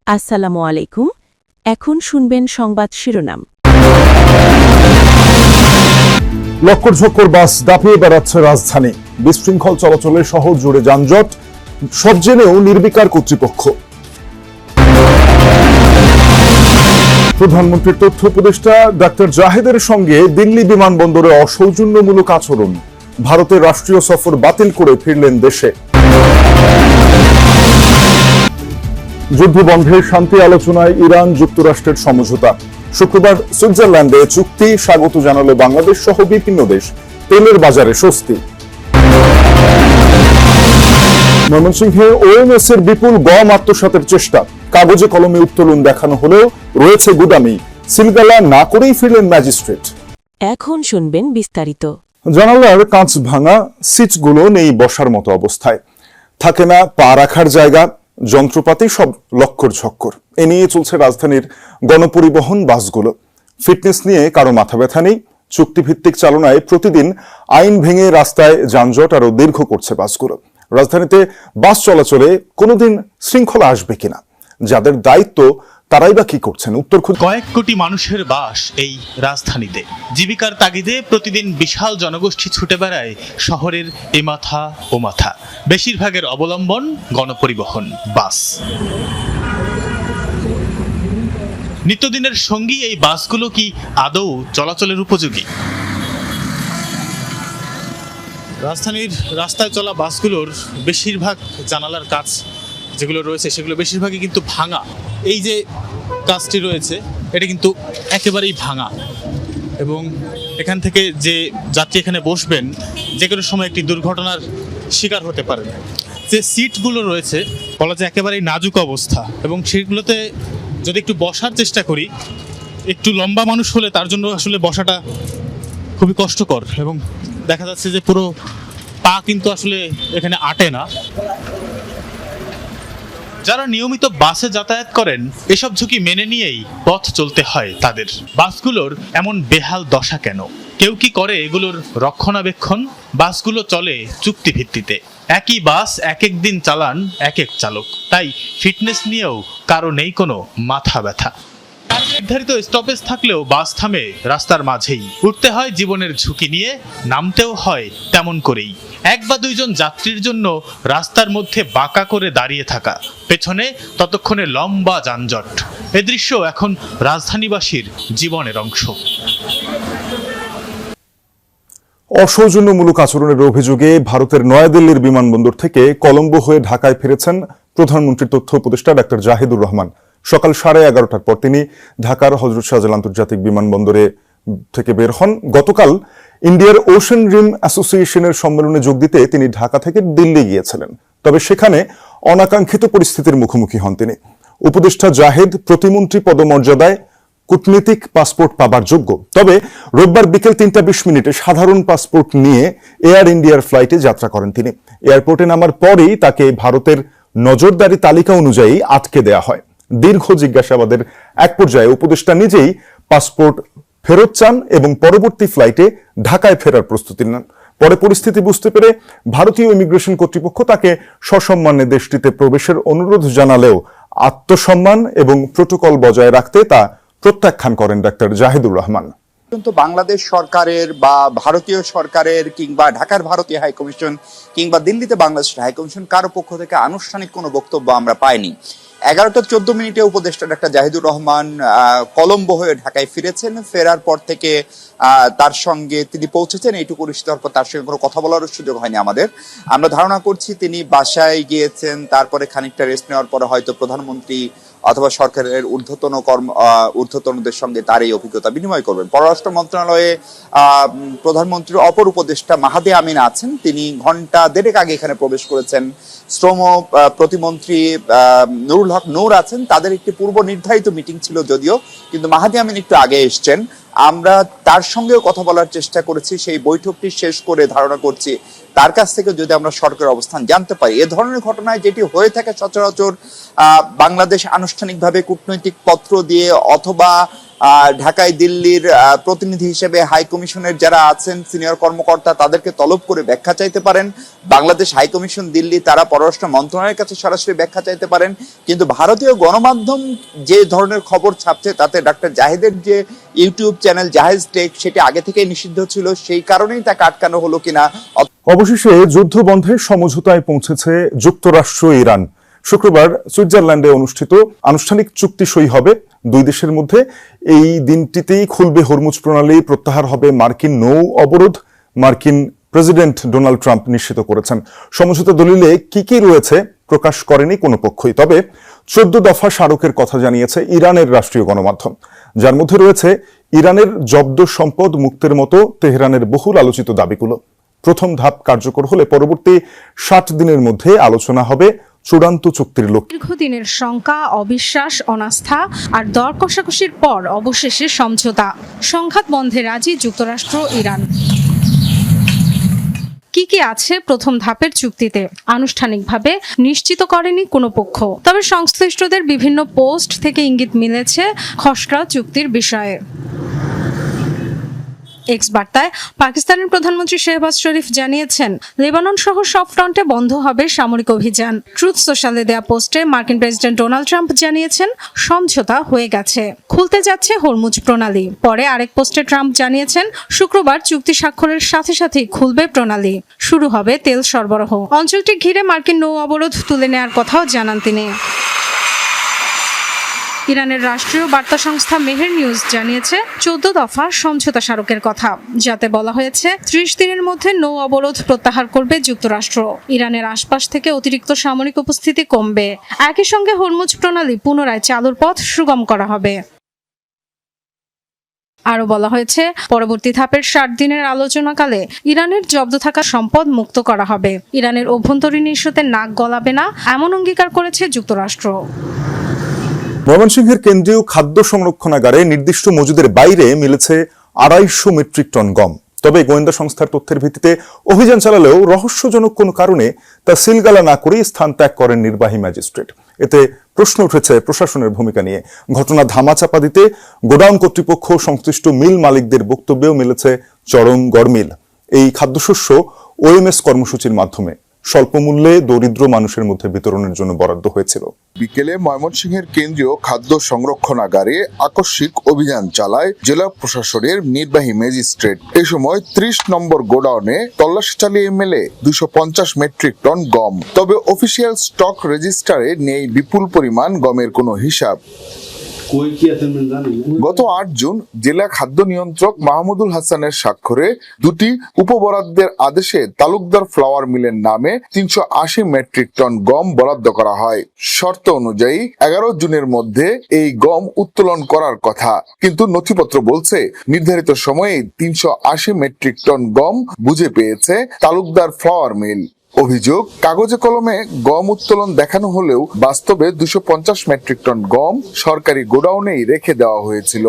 আসসালামু আলাইকুম। এখন শুনবেন সংবাদ শিরোনাম। লক্কর ঝক্কর বাস দাপিয়ে বেড়াচ্ছে রাজধানী, বিশৃঙ্খল চলাচলে শহর জুড়ে যানজট, সব জেনেও নির্বিকার কর্তৃপক্ষ। প্রধানমন্ত্রীর তথ্য উপদেষ্টা ডাক্তার জাহেদের সঙ্গে দিল্লি বিমানবন্দরে অসৌজন্যমূলক আচরণ, ভারতের রাষ্ট্রীয় সফর বাতিল করে ফিরলেন দেশে। যুদ্ধবন্ধে শান্তি আলোচনায় ইরান যুক্তরাষ্ট্রের সমঝোতা, শুক্রবার সুইজারল্যান্ডে চুক্তি স্বাগত জানালো বাংলাদেশ সহ বিভিন্ন দেশ, তেলের বাজারে স্বস্তি। ময়মনসিংহে ওএমএস এর বিপুল গম আত্মসাতের চেষ্টা, কাগজে কলমে উত্তোলন দেখানো হলেও রয়েছে গুদামি, সিলগালা না করেই ফিরলেন ম্যাজিস্ট্রেট। এখন শুনবেন বিস্তারিত। জানালার কাঁচ ভাঙা, সিটগুলো নেই বসার মতো অবস্থায়, থাকে না পা রাখার জায়গা, যন্ত্রপাতি সব লক্কর ঝক্কর। এ নিয়ে চলছে রাজধানীর গণপরিবহন বাসগুলো। ফিটনেস নিয়ে কারো মাথা ব্যথা নেই, চুক্তিভিত্তিক চালনায় প্রতিদিন আইন ভেঙে রাস্তায় যানজট আরো দীর্ঘ করছে বাসগুলো। রাজধানীতে বাস চলাচলে কোনোদিন শৃঙ্খলা আসবে কিনা, যাদের দায়িত্ব তারাই বা কি করছেন? উত্তর কয়েক কোটি মানুষের বাস এই রাজধানীতে। জীবিকার তাগিদে প্রতিদিন বিশাল জনগোষ্ঠী ছুটে বেড়ায় শহরের এ মাথা ও মাথা। বেশিরভাগের অবলম্বন গণপরিবহন বাস। নিত্যদিনের সঙ্গী এই বাসগুলো কি আদৌ চলাচলের উপযোগী? রাজধানীর রাস্তায় চলা বাসগুলোর বেশিরভাগ জানালার কাচ যেগুলো রয়েছে সেগুলো বেশিরভাগই কিন্তু ভাঙা। এই যে কাজটি রয়েছে এটা কিন্তু একেবারেই ভাঙা, এবং এখান থেকে যে যাত্রী এখানে বসবেন যে কোনো সময় একটি দুর্ঘটনার শিকার হতে পারেন। যে সিটগুলো রয়েছে বলা যায় একেবারেই নাজুক অবস্থা, এবং সেগুলোতে যদি একটু বসার চেষ্টা করি, একটু লম্বা মানুষ হলে তার জন্য আসলে বসাটা খুবই কষ্টকর, এবং দেখা যাচ্ছে যে পুরো পা কিন্তু আসলে এখানে আটে না। যারা নিয়মিত বাসে যাতায়াত করেন এসব ঝুঁকি মেনে নিয়েই পথ চলতে হয় তাদের। বাসগুলোর এমন বেহাল দশা কেন? কেউ কি করে এগুলোর রক্ষণাবেক্ষণ? বাসগুলো চলে চুক্তি ভিত্তিতে, একই বাস এক এক দিন চালান এক এক চালক, তাই ফিটনেস নিয়েও কারো নেই কোনো মাথা ব্যথা। নির্ধারিত স্টপেজ থাকলেও বাস থামে রাস্তার মাঝেই। উঠতে হয় জীবনের ঝুঁকি নিয়ে, নামতেও হয় তেমন করেই। এক বা দুইজন যাত্রীর জন্য রাস্তার মধ্যে বাঁকা করে দাঁড়িয়ে থাকা, পেছনে ততক্ষণে লম্বা যানজট। এ দৃশ্য এখন রাজধানীবাসীর জীবনের অংশ। অসৌজন্যমূলক আচরণের অভিযোগে ভারতের নয়াদিল্লির বিমানবন্দর থেকে কলম্বো হয়ে ঢাকায় ফিরেছেন প্রধানমন্ত্রীর তথ্য উপদেষ্টা ডাক্তার জাহিদুর রহমান। সকাল 11:30টার পর তিনি ঢাকার হযরত শাহজালাল আন্তর্জাতিক বিমানবন্দরে থেকে বের হন। গতকাল ইন্ডিয়ার ওশেন রিম অ্যাসোসিয়েশনের সম্মেলনে যোগ দিতে তিনি ঢাকা থেকে দিল্লি গিয়েছিলেন, তবে সেখানে অনাকাঙ্ক্ষিত পরিস্থিতির মুখোমুখি হন তিনি। উপদেষ্টা জাহিদ প্রতিমন্ত্রী পদমর্যাদায় কূটনীতিক পাসপোর্ট পাবার যোগ্য, তবে রোববার বিকেল 3:20 সাধারণ পাসপোর্ট নিয়ে এয়ার ইন্ডিয়ার ফ্লাইটে যাত্রা করেন তিনি। এয়ারপোর্টে নামার পরেই তাকে ভারতের নজরদারি তালিকা অনুযায়ী আটকে দেয়া হয়। দীর্ঘ জিজ্ঞাসাবাদের এক পর্যায়ে উপদেষ্টা নিজেই পাসপোর্ট ফেরত চান এবং পরবর্তী ফ্লাইটে ঢাকায় ফেরার প্রস্তুতি নেন। পরে পরিস্থিতি বুঝতে পেরে ভারতীয় ইমিগ্রেশন কর্তৃপক্ষ তাকে সসম্মানে দেশটিতে প্রবেশের অনুরোধ জানালেও আত্মসম্মান এবং প্রোটোকল বজায় রাখতে তা প্রত্যাখ্যান করেন ডাক্তার জাহিদুর রহমান। কিন্তু বাংলাদেশ সরকারের বা ভারতীয় সরকারের কিংবা ঢাকার ভারতীয় হাইকমিশন কিংবা দিল্লিতে বাংলাদেশের হাইকমিশন কারো পক্ষ থেকে আনুষ্ঠানিক কোনো বক্তব্য আমরা পাইনি। 11:14 উপদেষ্টা ডাক্তার জাহিদুর রহমান কলম্বো হয়ে ঢাকায় ফিরেছেন। ফেরার পর থেকে তার সঙ্গে তিনি পৌঁছেছেন, এইটুকু নিশ্চিত হওয়ার পর তার সঙ্গে কোনো কথা বলার সুযোগ হয়নি আমাদের। আমরা ধারণা করছি তিনি বাসায় গিয়েছেন, তারপরে খানিকটা রেস্ট নেওয়ার পরে হয়তো প্রধানমন্ত্রী অথবা সরকারের ঊর্ধ্বতনদের সঙ্গে তার এই অভিজ্ঞতা বিনিময় করবেন। পররাষ্ট্র মন্ত্রণালয়ে প্রধানমন্ত্রীর অপর উপদেষ্টা মাহাদি আমিন আছেন, তিনি ঘন্টা দেড়েক আগে এখানে প্রবেশ করেছেন। শ্রম প্রতিমন্ত্রী নুরুল হক নূর আছেন, তাদের একটি পূর্ব নির্ধারিত মিটিং ছিল যদিও, কিন্তু মাহাদি আমিন একটু আগে এসছেন। আমরা তার সঙ্গেও কথা বলার চেষ্টা করেছি, সেই বৈঠকটি শেষ করে ধারণা করছি তার কাছ থেকে যদি আমরা সরকারের অবস্থান জানতে পারি। এ ধরনের ঘটনায় যেটি হয়ে থাকে সচরাচর, বাংলাদেশ আনুষ্ঠানিকভাবে কূটনৈতিক পত্র দিয়ে অথবা ঢাকায় দিল্লির প্রতিনিধি হিসেবে হাই কমিশনের যারা আছেন সিনিয়র কর্মকর্তা তাদেরকে তলব করে ব্যাখ্যা চাইতে পারেন। বাংলাদেশ হাই কমিশন দিল্লি তারা পররাষ্ট্র মন্ত্রণালয়ের কাছে সরাসরি ব্যাখ্যা চাইতে পারেন। কিন্তু ভারতীয় গণমাধ্যম যে ধরনের খবর ছাপছে তাতে ডক্টর জাহিদের যে ইউটিউব চ্যানেল জাহেজ টেক সেটি আগে থেকেই নিষিদ্ধ ছিল, সেই কারণেই তাকে আটকানো হলো কিনা। অবশেষে যুদ্ধ বন্ধের সমঝোতায় পৌঁছেছে যুক্তরাষ্ট্র ইরান। শুক্রবার সুইজারল্যান্ডে অনুষ্ঠিত আনুষ্ঠানিক চুক্তি সই হবে দুই দেশের মধ্যে। এই দিনটিতেই খুলবে হরমুজ প্রণালী, প্রত্যাহার হবে মার্কিন নৌ অবরোধ। মার্কিন প্রেসিডেন্ট ডোনাল্ড ট্রাম্প নিশ্চিত করেছেন। সমঝোতা দলিলে কি কি রয়েছে প্রকাশ করেনি কোনো পক্ষই, তবে 14 দফা স্মারকের কথা জানিয়েছে ইরানের রাষ্ট্রীয় গণমাধ্যম, যার মধ্যে রয়েছে ইরানের জব্দ সম্পদ মুক্তের মতো তেহরানের বহুল আলোচিত দাবিগুলো। প্রথম ধাপ কার্যকর হলে পরবর্তী 60 দিনের মধ্যে আলোচনা হবে চূড়ান্ত চুক্তির লক্ষ্যে। দীর্ঘদিনের শঙ্কা, অবিশ্বাস, অনাস্থা আর দর কষাকষির পর অবশেষে সমঝোতা। সংঘাত বন্ধে রাজি যুক্তরাষ্ট্র, ইরান। কি কি আছে প্রথম ধাপের চুক্তিতে আনুষ্ঠানিকভাবে নিশ্চিত করেনি কোনো পক্ষ, তবে সংশ্লিষ্টদের বিভিন্ন পোস্ট থেকে ইঙ্গিত মিলেছে খসড়া চুক্তির বিষয়ে। এক্স বার্তায় পাকিস্তানের প্রধানমন্ত্রী শেহবাজ শরীফ জানিয়েছেন, লেবানন সহ সব ফ্রন্টে বন্ধ হবে সামরিক অভিযান। ট্রুথ সোশ্যালে দেয়া পোস্টে মার্কিন প্রেসিডেন্ট ডোনাল্ড ট্রাম্প জানিয়েছেন, সমঝোতা হয়ে গেছে, খুলতে যাচ্ছে হরমুজ প্রণালী। পরে আরেক পোস্টে ট্রাম্প জানিয়েছেন, শুক্রবার চুক্তি স্বাক্ষরের সাথে সাথেই খুলবে প্রণালী, শুরু হবে তেল সরবরাহ। অঞ্চলটি ঘিরে মার্কিন নৌ অবরোধ তুলে নেওয়ার কথাও জানান তিনি। ইরানের রাষ্ট্রীয় বার্তা সংস্থা মেহের নিউজ জানিয়েছে 14 দফা সমঝোতা স্মারকের কথা, যাতে বলা হয়েছে 30 দিনের মধ্যে নৌ অবরোধ প্রত্যাহার করবে যুক্তরাষ্ট্র। ইরানের আশপাশ থেকে অতিরিক্ত সামরিক উপস্থিতি কমবে। একই সঙ্গে হরমুজ প্রণালী পুনরায় চালুর পথ সুগম করা হবে। আরও বলা হয়েছে, পরবর্তী ধাপের 60 দিনের আলোচনাকালে ইরানের জব্দ থাকা সম্পদ মুক্ত করা হবে। ইরানের অভ্যন্তরীণ ইস্যুতে নাক গলাবে না, এমন অঙ্গীকার করেছে যুক্তরাষ্ট্র। ময়মনসিংহের কেন্দ্রীয় খাদ্য সংরক্ষণাগারে নির্দিষ্ট মজুদের বাইরে মিলেছে 250 মেট্রিক টন গম। তবে গোয়েন্দা সংস্থার তথ্যের ভিত্তিতে অভিযান চালালেও রহস্যজনক কোনো কারণে তা সিলগালা না করেই স্থান ত্যাগ করেন নির্বাহী ম্যাজিস্ট্রেট। এতে প্রশ্ন উঠেছে প্রশাসনের ভূমিকা নিয়ে। ঘটনা ধামাচাপা দিতে গোডাউন কর্তৃপক্ষ সংশ্লিষ্ট মিল মালিকদের বক্তব্যেও মিলেছে চরম গরমিল। এই খাদ্যশস্য ওএমএস কর্মসূচির মাধ্যমে স্বল্প মূল্যে দরিদ্র মানুষের মধ্যে বিতরণের জন্য বরাদ্দ হয়েছিল। বিকেলে ময়মনসিংহের কেন্দ্রীয় খাদ্য সংরক্ষণাগারে আকস্মিক অভিযান চালায় জেলা প্রশাসনের নির্বাহী ম্যাজিস্ট্রেট। এই সময় 30 নম্বর গোডাউনে তল্লাশি চালিয়ে মেলে 250 মেট্রিক টন গম। তবে অফিসিয়াল স্টক রেজিস্টারে নেই বিপুল পরিমাণ গমের কোনো হিসাব। গত 8 জুন জেলা খাদ্য নিয়ন্ত্রক মাহমুদুল হাসানের স্বাক্ষরে 2টি উপবরাদ্দের আদেশে তালুকদার ফ্লাওয়ার মিলের নামে 380 মেট্রিক টন গম বরাদ্দ করা হয়। শর্ত অনুযায়ী 11 জুনের মধ্যে এই গম উত্তোলন করার কথা, কিন্তু নথিপত্র বলছে নির্ধারিত সময়ে 380 মেট্রিক টন গম বুঝে পেয়েছে তালুকদার ফ্লাওয়ার মিল। অভিযোগ, কাগজে কলমে গম উত্তোলন দেখানো হলেও বাস্তবে 250 মেট্রিক টন গম সরকারি গোডাউনেই রেখে দেওয়া হয়েছিল।